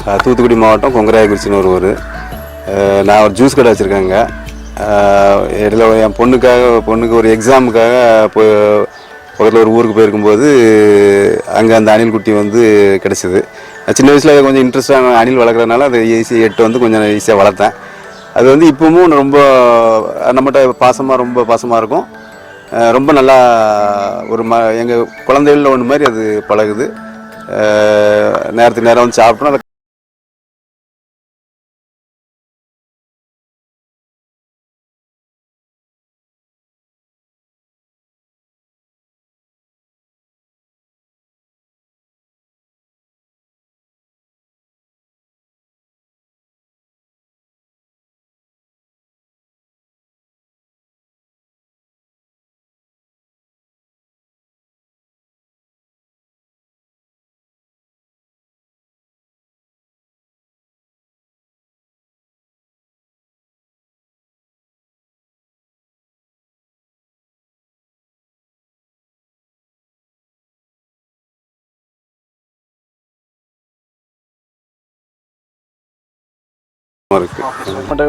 தூத்துக்குடி மாவட்டம் கொங்கராயக்குறிச்சின்னு ஒரு ஊர். நான் ஒரு ஜூஸ் கடை வச்சுருக்கேங்க. இடையில என் பொண்ணுக்கு ஒரு எக்ஸாமுக்காக பக்கத்தில் ஒரு ஊருக்கு போயிருக்கும்போது அங்கே அந்த அணில் குட்டி வந்து கிடச்சிது. சின்ன வயசில் கொஞ்சம் இன்ட்ரெஸ்டாக அணில் வளர்க்குறதுனால அதை எட்டு கொஞ்சம் ஈஸியாக வளர்த்தேன். அது வந்து இப்போவும் ரொம்ப நம்மகிட்ட ரொம்ப பாசமாக இருக்கும். ரொம்ப நல்லா ஒரு எங்கள் குழந்தைகளில் ஒன்று மாதிரி அது பழகுது. நேரத்துக்கு நேரம் வந்து சாப்பிட்டோம். இருக்கு.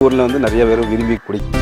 ஊரில் வந்து நிறைய பேர் விரும்பி பிடிக்கும்.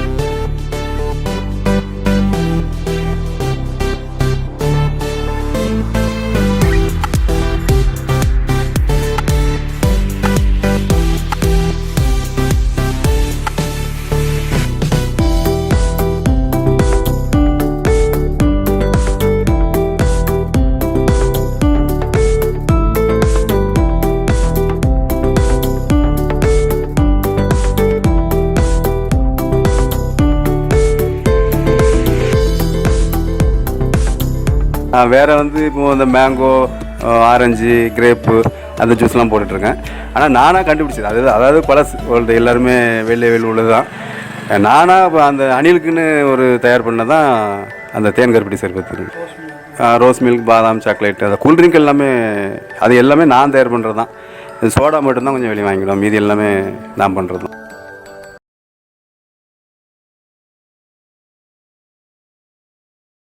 வேறு வந்து இப்போது இந்த மேங்கோ, ஆரஞ்சு, கிரேப்பு அந்த ஜூஸ்லாம் போட்டுட்ருக்கேன். ஆனால் நானாக கண்டுபிடிச்சது அதாவது பல எல்லாருமே வெளியில் உள்ளது தான். நானாக இப்போ அந்த அணிலுக்குன்னு ஒரு தயார் பண்ண தான் அந்த தேன் கருப்பட்டி சர்பத்து. ரோஸ் மில்க், பாதாம், சாக்லேட், அந்த கூல்ட்ரிங்க் எல்லாமே அது எல்லாமே நான் தயார் பண்ணுறது தான். சோடா மட்டும்தான் கொஞ்சம் வெளியே வாங்கிடுவோம். மீதி எல்லாமே நான் பண்ணுறது தான்.